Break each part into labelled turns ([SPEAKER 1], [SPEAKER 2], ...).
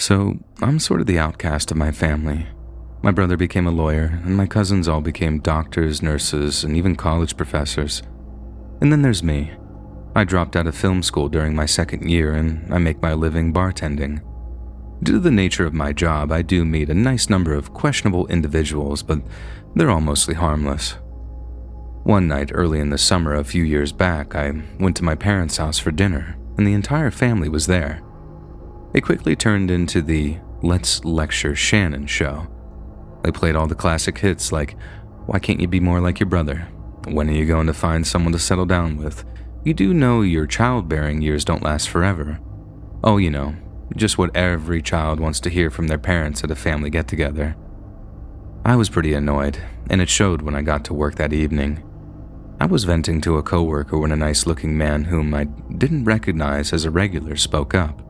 [SPEAKER 1] So, I'm sort of the outcast of my family. My brother became a lawyer, and my cousins all became doctors, nurses, and even college professors. And then there's me. I dropped out of film school during my second year, and I make my living bartending. Due to the nature of my job, I do meet a nice number of questionable individuals, but they're all mostly harmless. One night early in the summer a few years back, I went to my parents' house for dinner, and the entire family was there. It quickly turned into the Let's Lecture Shannon show. They played all the classic hits like, "Why can't you be more like your brother? When are you going to find someone to settle down with? You do know your childbearing years don't last forever." Oh, you know, just what every child wants to hear from their parents at a family get-together. I was pretty annoyed, and it showed when I got to work that evening. I was venting to a coworker when a nice-looking man whom I didn't recognize as a regular spoke up.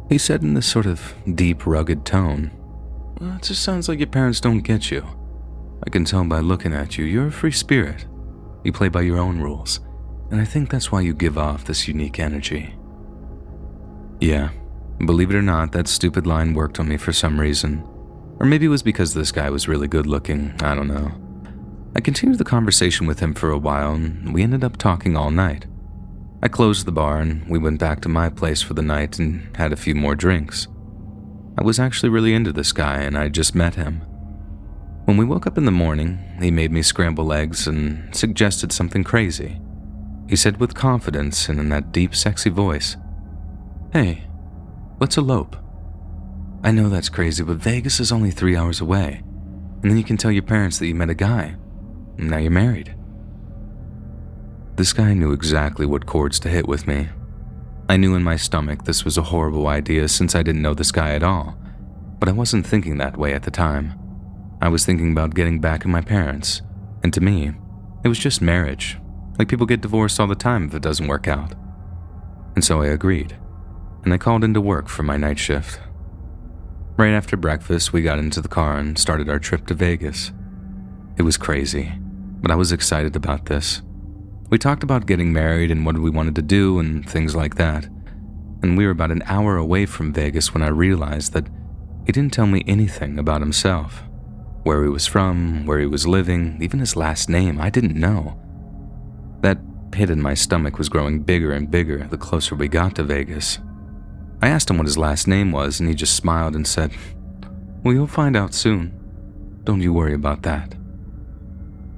[SPEAKER 1] He said in this sort of deep, rugged tone, "Well, it just sounds like your parents don't get you. I can tell by looking at you, you're a free spirit. You play by your own rules, and I think that's why you give off this unique energy." Yeah, believe it or not, that stupid line worked on me for some reason. Or maybe it was because this guy was really good looking, I don't know. I continued the conversation with him for a while, and we ended up talking all night. I closed the bar, and we went back to my place for the night and had a few more drinks. I was actually really into this guy, and I had just met him. When we woke up in the morning, he made me scramble eggs and suggested something crazy. He said with confidence and in that deep, sexy voice, "Hey, let's elope. I know that's crazy, but Vegas is only 3 hours away, and then you can tell your parents that you met a guy, and now you're married." This guy knew exactly what chords to hit with me. I knew in my stomach this was a horrible idea since I didn't know this guy at all, but I wasn't thinking that way at the time. I was thinking about getting back at my parents, and to me, it was just marriage. Like people get divorced all the time if it doesn't work out. And so I agreed, and I called into work for my night shift. Right after breakfast, we got into the car and started our trip to Vegas. It was crazy, but I was excited about this. We talked about getting married and what we wanted to do and things like that. And we were about an hour away from Vegas when I realized that he didn't tell me anything about himself. Where he was from, where he was living, even his last name, I didn't know. That pit in my stomach was growing bigger and bigger the closer we got to Vegas. I asked him what his last name was, and he just smiled and said, "Well, you'll find out soon. Don't you worry about that."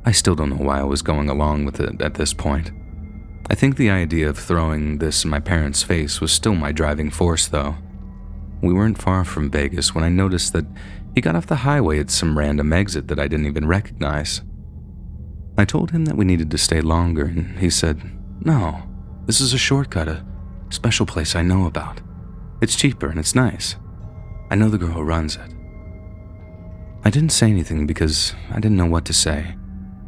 [SPEAKER 1] I still don't know why I was going along with it at this point. I think the idea of throwing this in my parents' face was still my driving force, though. We weren't far from Vegas when I noticed that he got off the highway at some random exit that I didn't even recognize. I told him that we needed to stay longer, and he said, "No, this is a shortcut, a special place I know about. It's cheaper and it's nice. I know the girl who runs it." I didn't say anything because I didn't know what to say.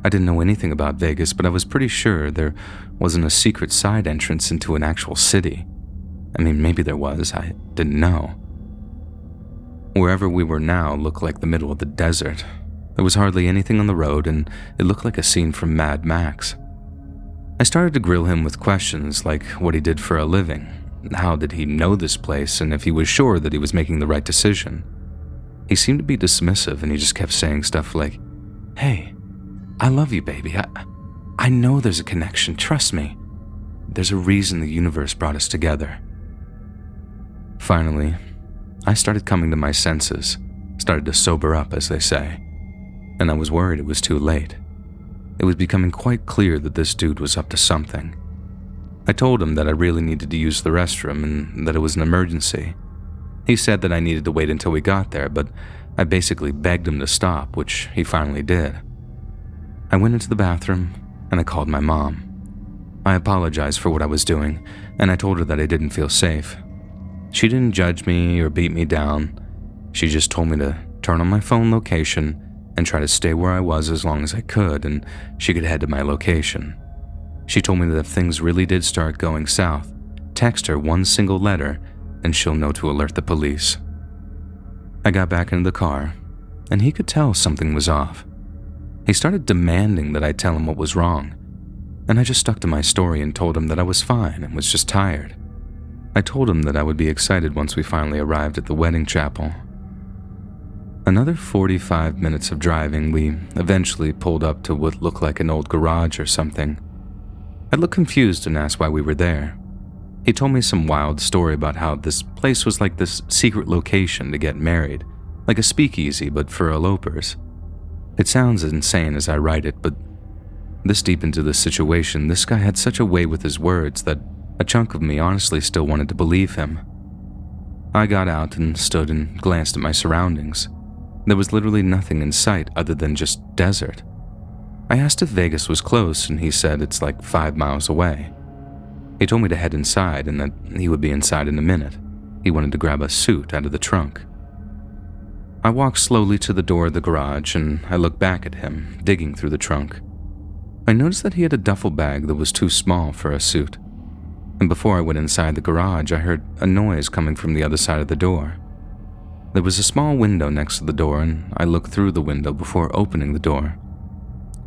[SPEAKER 1] I didn't know anything about Vegas, but I was pretty sure there wasn't a secret side entrance into an actual city. I mean, maybe there was, I didn't know. Wherever we were now looked like the middle of the desert. There was hardly anything on the road, and it looked like a scene from Mad Max. I started to grill him with questions like what he did for a living, how did he know this place, and if he was sure that he was making the right decision. He seemed to be dismissive, and he just kept saying stuff like, "Hey, I love you, baby. I know there's a connection, trust me. There's a reason the universe brought us together." Finally, I started coming to my senses, started to sober up, as they say, and I was worried it was too late. It was becoming quite clear that this dude was up to something. I told him that I really needed to use the restroom and that it was an emergency. He said that I needed to wait until we got there, but I basically begged him to stop, which he finally did. I went into the bathroom and I called my mom. I apologized for what I was doing, and I told her that I didn't feel safe. She didn't judge me or beat me down. She just told me to turn on my phone location and try to stay where I was as long as I could, and she could head to my location. She told me that if things really did start going south, text her one single letter and she'll know to alert the police. I got back into the car, and he could tell something was off. He started demanding that I tell him what was wrong, and I just stuck to my story and told him that I was fine and was just tired. I told him that I would be excited once we finally arrived at the wedding chapel. Another 45 minutes of driving, we eventually pulled up to what looked like an old garage or something. I looked confused and asked why we were there. He told me some wild story about how this place was like this secret location to get married, like a speakeasy but for elopers. It sounds insane as I write it, but this deep into the situation, this guy had such a way with his words that a chunk of me honestly still wanted to believe him. I got out and stood and glanced at my surroundings. There was literally nothing in sight other than just desert. I asked if Vegas was close, and he said it's like 5 miles away. He told me to head inside and that he would be inside in a minute. He wanted to grab a suit out of the trunk. I walked slowly to the door of the garage and I looked back at him, digging through the trunk. I noticed that he had a duffel bag that was too small for a suit. And before I went inside the garage, I heard a noise coming from the other side of the door. There was a small window next to the door, and I looked through the window before opening the door.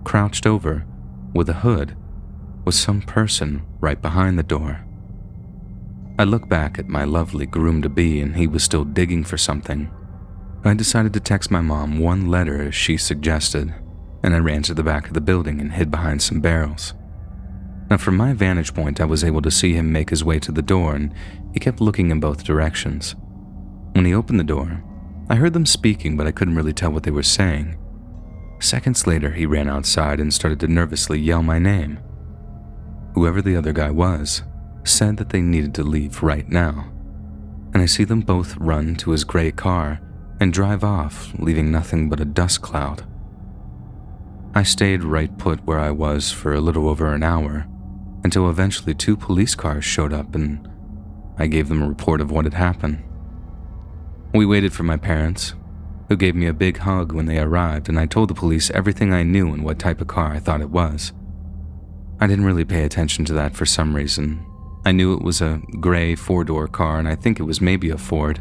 [SPEAKER 1] Crouched over, with a hood, was some person right behind the door. I looked back at my lovely groom-to-be, and he was still digging for something. I decided to text my mom one letter as she suggested, and I ran to the back of the building and hid behind some barrels. Now, from my vantage point, I was able to see him make his way to the door, and he kept looking in both directions. When he opened the door, I heard them speaking, but I couldn't really tell what they were saying. Seconds later, he ran outside and started to nervously yell my name. Whoever the other guy was said that they needed to leave right now, and I see them both run to his gray car and drive off, leaving nothing but a dust cloud. I stayed right put where I was for a little over an hour, until eventually 2 police cars showed up and I gave them a report of what had happened. We waited for my parents, who gave me a big hug when they arrived, and I told the police everything I knew and what type of car I thought it was. I didn't really pay attention to that for some reason. I knew it was a gray 4-door car, and I think it was maybe a Ford,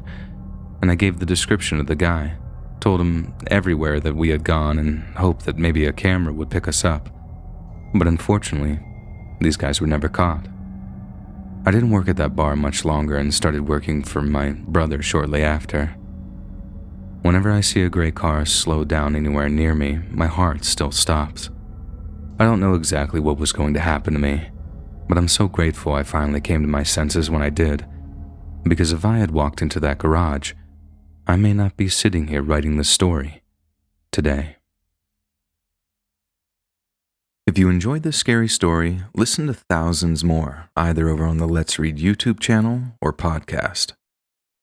[SPEAKER 1] and I gave the description of the guy, told him everywhere that we had gone and hoped that maybe a camera would pick us up. But unfortunately, these guys were never caught. I didn't work at that bar much longer and started working for my brother shortly after. Whenever I see a gray car slow down anywhere near me, my heart still stops. I don't know exactly what was going to happen to me, but I'm so grateful I finally came to my senses when I did, because if I had walked into that garage, I may not be sitting here writing this story today. If you enjoyed this scary story, listen to thousands more, either over on the Let's Read YouTube channel or podcast.